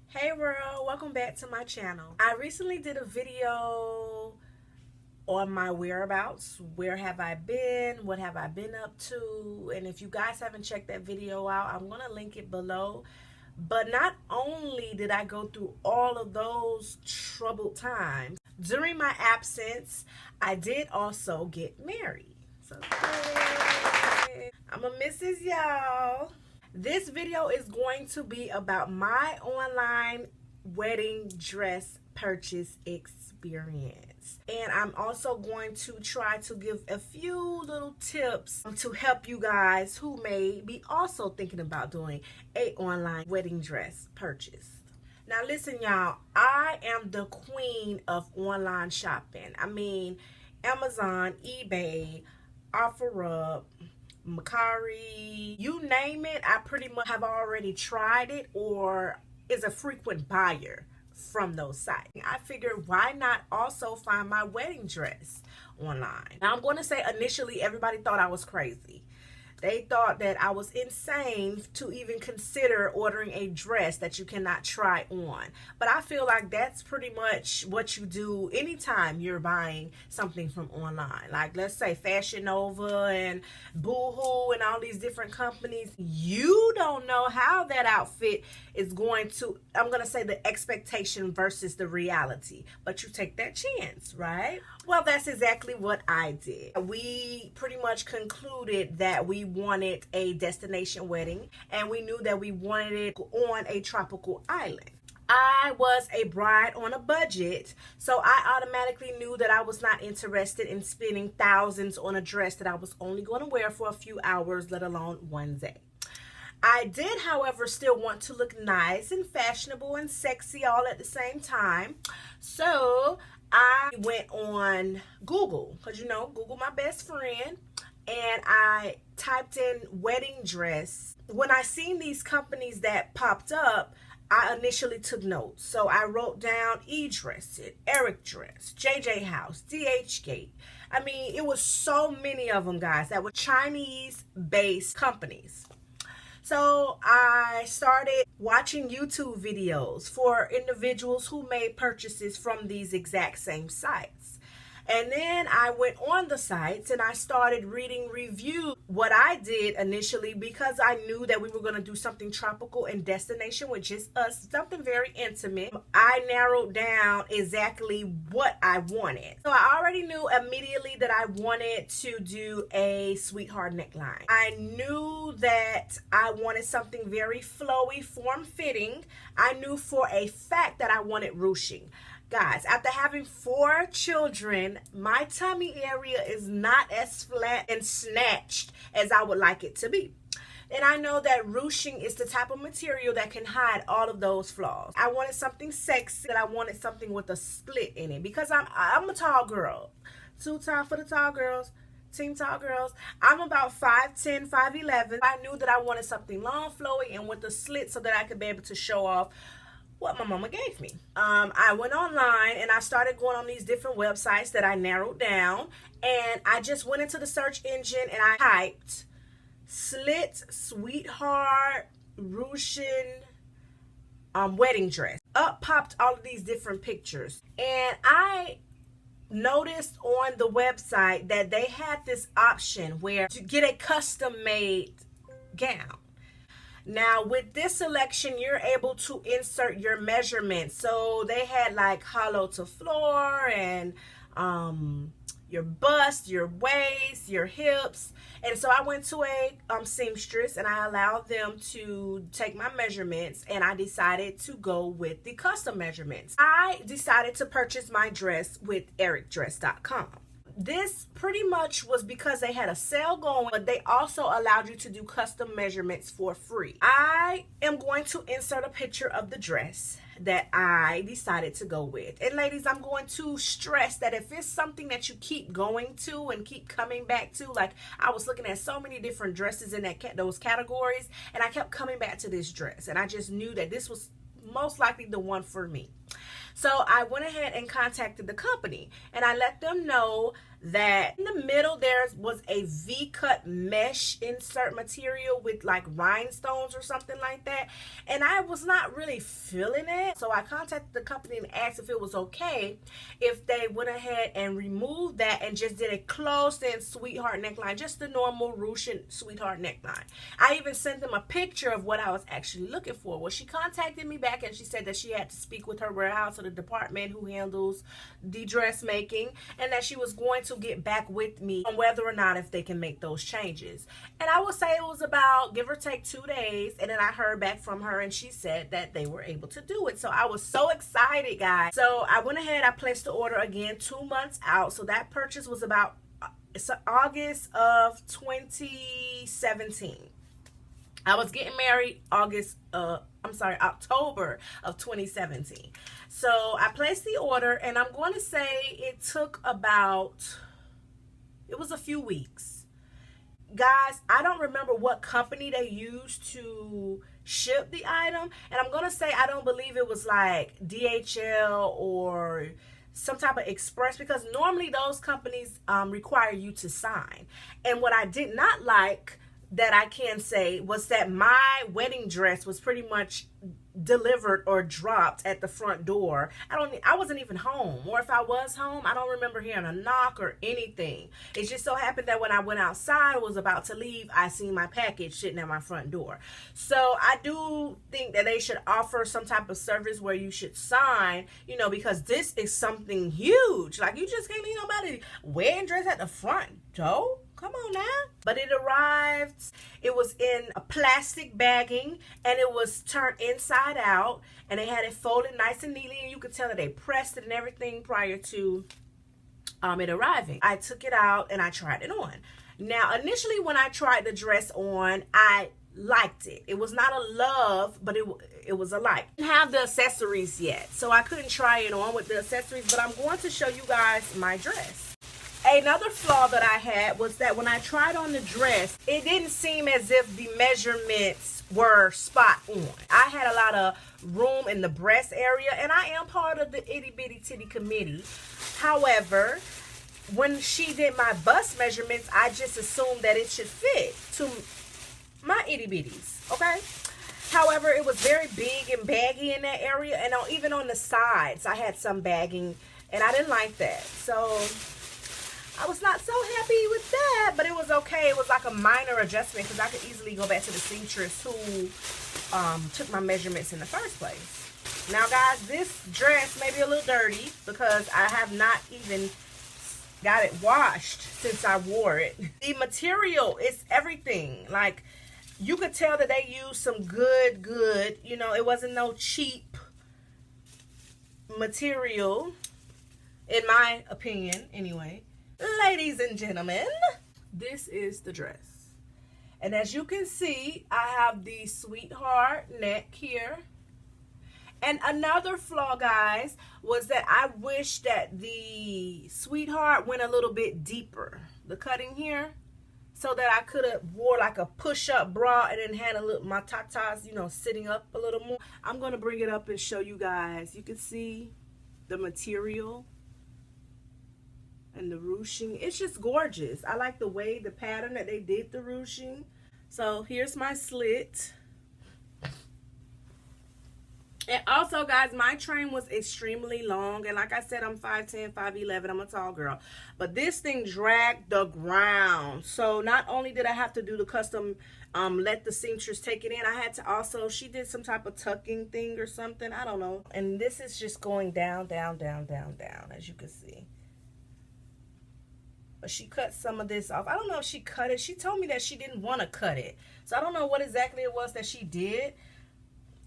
Hey world, welcome back to my channel. I recently did a video on my whereabouts. Where have I been? What have I been up to? And if you guys haven't checked that video out, I'm going to link it below. But not only did I go through all of those troubled times, during my absence, I did also get married. So, yay. I'm a missus, y'all. This video is going to be about my online wedding dress purchase experience. And I'm also going to try to give a few little tips to help you guys who may be also thinking about doing an online wedding dress purchase. Now listen, y'all, I am the queen of online shopping. I mean, Amazon, eBay, OfferUp, mzKiraB, you name it, I pretty much have already tried it or is a frequent buyer from those sites. I figured, why not also find my wedding dress online? Now I'm going to say initially everybody thought I was crazy. They thought that I was insane to even consider ordering a dress that you cannot try on. But I feel like that's pretty much what you do anytime you're buying something from online. Like, let's say Fashion Nova and Boohoo and all these different companies. You don't know how that outfit is going to, I'm going to say the expectation versus the reality. But you take that chance, right? Well, that's exactly what I did. We pretty much concluded that we wanted a destination wedding, and we knew that we wanted it on a tropical island. I was a bride on a budget, so I automatically knew that I was not interested in spending thousands on a dress that I was only going to wear for a few hours, let alone one day. I did, however, still want to look nice and fashionable and sexy all at the same time. So I went on Google, because you know, Google my best friend, and I typed in wedding dress. When I seen these companies that popped up, I initially took notes. So I wrote down Ericdress, Ericdress, JJ House, DHgate. I mean, it was so many of them, guys, that were Chinese-based companies. So I started watching YouTube videos for individuals who made purchases from these exact same sites. And then I went on the sites and I started reading reviews. What I did initially, because I knew that we were going to do something tropical and destination with just us, something very intimate, I narrowed down exactly what I wanted. So I already knew immediately that I wanted to do a sweetheart neckline. I knew that I wanted something very flowy, form-fitting. I knew for a fact that I wanted ruching. Guys, after having 4 children, my tummy area is not as flat and snatched as I would like it to be. And I know that ruching is the type of material that can hide all of those flaws. I wanted something sexy, and I wanted something with a split in it because I'm a tall girl. Too tall for the tall girls. Team tall girls. I'm about 5'10", 5'11". I knew that I wanted something long, flowy, and with a slit so that I could be able to show off what my mama gave me. I went online and I started going on these different websites that I narrowed down, and I just went into the search engine and I typed slit sweetheart ruching wedding dress. Up popped all of these different pictures, and I noticed on the website that they had this option where to get a custom made gown. Now, with this selection, you're able to insert your measurements. So they had like hollow to floor and your bust, your waist, your hips. And so I went to a seamstress and I allowed them to take my measurements, and I decided to go with the custom measurements. I decided to purchase my dress with Ericdress.com. This pretty much was because they had a sale going, but they also allowed you to do custom measurements for free. I am going to insert a picture of the dress that I decided to go with. And ladies, I'm going to stress that if it's something that you keep going to and keep coming back to, like I was looking at so many different dresses in those categories, and I kept coming back to this dress, and I just knew that this was most likely the one for me. So I went ahead and contacted the company, and I let them know that in the middle there was a V-cut mesh insert material with like rhinestones or something like that, and I was not really feeling it. So I contacted the company and asked if it was okay if they went ahead and removed that and just did a closed-in sweetheart neckline, just the normal ruching sweetheart neckline. I even sent them a picture of what I was actually looking for. Well, she contacted me back and she said that she had to speak with her warehouse or the department who handles the dressmaking, and that she was going to get back with me on whether or not if they can make those changes. And I would say it was about, give or take, 2 days, and then I heard back from her and she said that they were able to do it. So I was so excited, guys. So I went ahead, I placed the order again 2 months out. So that purchase was about August of 2017. I was getting married October of 2017. So I placed the order, and I'm going to say it took about, it was a few weeks. Guys, I don't remember what company they used to ship the item, and I'm going to say I don't believe it was like DHL or some type of express, because normally those companies require you to sign. And what I did not like, that I can say, was that my wedding dress was pretty much delivered or dropped at the front door. I wasn't even home, or if I was home, I don't remember hearing a knock or anything. It just so happened that when I went outside, was about to leave, I seen my package sitting at my front door. So I do think that they should offer some type of service where you should sign, you know, because this is something huge. Like, you just can't leave nobody wedding dress at the front door. Come on now. But it arrived, it was in a plastic bagging, and it was turned inside out, and they had it folded nice and neatly, and you could tell that they pressed it and everything prior to it arriving. I took it out and I tried it on. Now, initially when I tried the dress on, I liked it. It was not a love, but it was a like. I didn't have the accessories yet, so I couldn't try it on with the accessories, but I'm going to show you guys my dress. Another flaw that I had was that when I tried on the dress, it didn't seem as if the measurements were spot on. I had a lot of room in the breast area, and I am part of the itty bitty titty committee. However, when she did my bust measurements, I just assumed that it should fit to my itty bitties, okay? However, it was very big and baggy in that area, and even on the sides, I had some bagging, and I didn't like that. So I was not so happy with that, but it was okay. It was like a minor adjustment, because I could easily go back to the seamstress who took my measurements in the first place. Now, guys, this dress may be a little dirty because I have not even got it washed since I wore it. The material is everything. Like, you could tell that they used some good, you know, it wasn't no cheap material, in my opinion, anyway. Ladies and gentlemen, this is the dress. And as you can see, I have the sweetheart neck here. And another flaw, guys, was that I wish that the sweetheart went a little bit deeper, the cutting here, so that I could have wore like a push-up bra and then had a little, my tatas, you know, sitting up a little more. I'm going to bring it up and show you guys. You can see the material and the ruching. It's just gorgeous. I like the way, the pattern that they did the ruching. So here's my slit. And also, guys, my train was extremely long, and like I said, I'm 5'10", 5'11", I'm a tall girl, but this thing dragged the ground. So not only did I have to do the custom let the seamstress take it in, I had to also, she did some type of tucking thing or something, I don't know. And this is just going down, down, down, down, down, as you can see. But she cut some of this off. I don't know if she cut it. She told me that she didn't want to cut it. So I don't know what exactly it was that she did.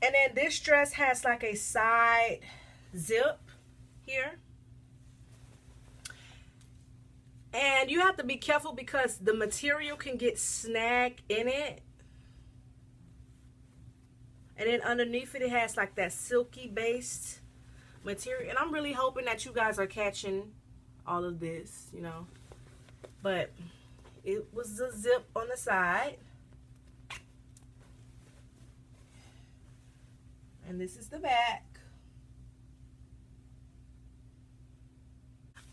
And then this dress has like a side zip here. And you have to be careful because the material can get snagged in it. And then underneath it, it has like that silky based material. And I'm really hoping that you guys are catching all of this, you know. But it was a zip on the side. And this is the back.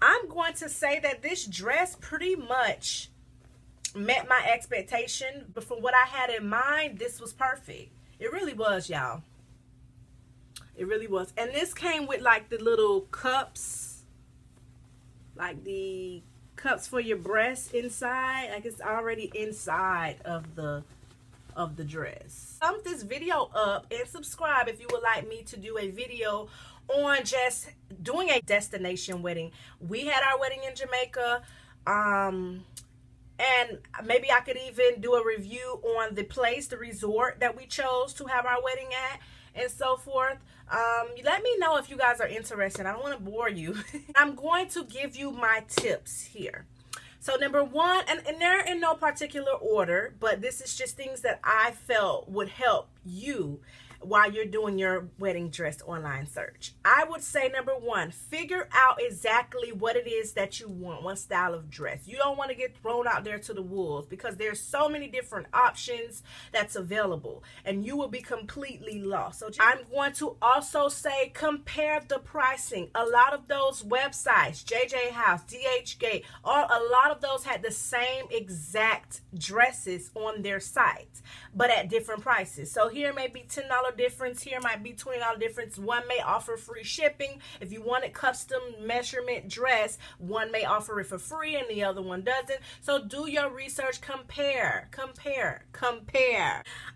I'm going to say that this dress pretty much met my expectation, but from what I had in mind, this was perfect. It really was, y'all. It really was. And this came with like the little cups, like the cups for your breasts inside. Like it's already inside of the dress. Thumb this video up and subscribe if you would like me to do a video on just doing a destination wedding. We had our wedding in Jamaica, and maybe I could even do a review on the place, the resort that we chose to have our wedding at, and so forth. Let me know if you guys are interested. I don't want to bore you. I'm going to give you my tips here. So number one, and they're in no particular order, but this is just things that I felt would help you while you're doing your wedding dress online search. I would say number one, figure out exactly what it is that you want, what style of dress. You don't want to get thrown out there to the wolves because there's so many different options that's available and you will be completely lost. So I'm going to also say compare the pricing. A lot of those websites, JJ House, DHgate, a lot of those had the same exact dresses on their sites, but at different prices. So here may be $10 difference, here might be $20 difference. One may offer free shipping. If you want a custom measurement dress, one may offer it for free and the other one doesn't. So do your research, compare.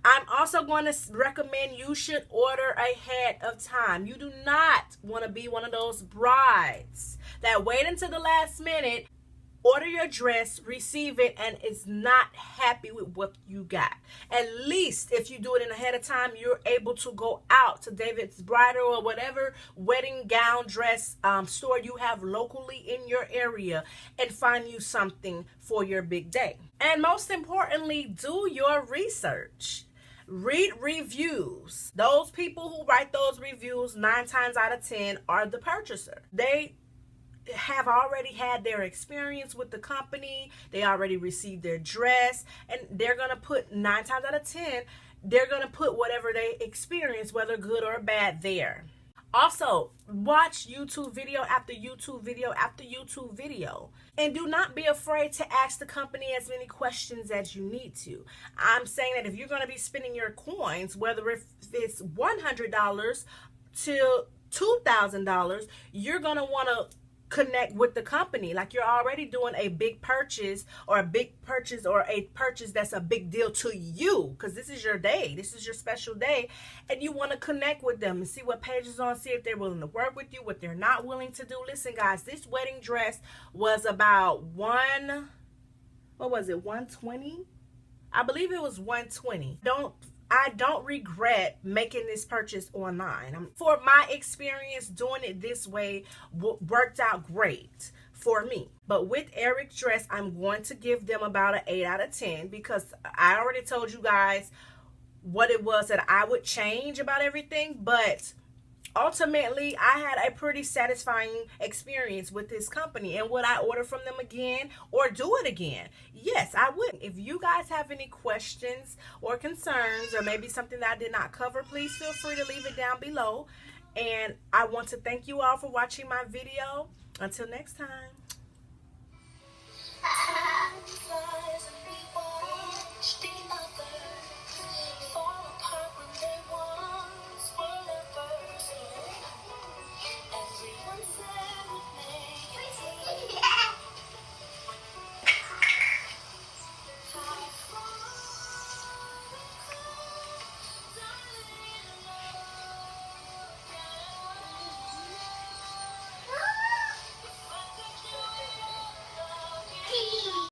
I'm also going to recommend you should order ahead of time. You do not want to be one of those brides that wait until the last minute, order your dress, receive it, and is not happy with what you got. At least if you do it in ahead of time, you're able to go out to David's Bridal or whatever wedding gown dress store you have locally in your area and find you something for your big day. And most importantly, do your research. Read reviews. Those people who write those reviews 9 times out of 10 are the purchaser. They have already had their experience with the company. They already received their dress, and they're gonna put 9 times out of 10, they're gonna put whatever they experience, whether good or bad, there. Also, watch YouTube video after YouTube video after YouTube video, and do not be afraid to ask the company as many questions as you need to. I'm saying that if you're going to be spending your coins, whether if it's $100 to $2,000, you're going to want to connect with the company like you're already doing a big purchase or a purchase that's a big deal to you, because this is your day, this is your special day, and you want to connect with them and see what page is on, see if they're willing to work with you, what they're not willing to do. Listen guys, this wedding dress was about $120? I believe it was $120. I don't regret making this purchase online. For my experience, doing it this way worked out great for me. But with Ericdress, I'm going to give them about an 8 out of 10 because I already told you guys what it was that I would change about everything. But ultimately, I had a pretty satisfying experience with this company. And would I order from them again or do it again? Yes, I would. If you guys have any questions or concerns or maybe something that I did not cover, please feel free to leave it down below. And I want to thank you all for watching my video. Until next time.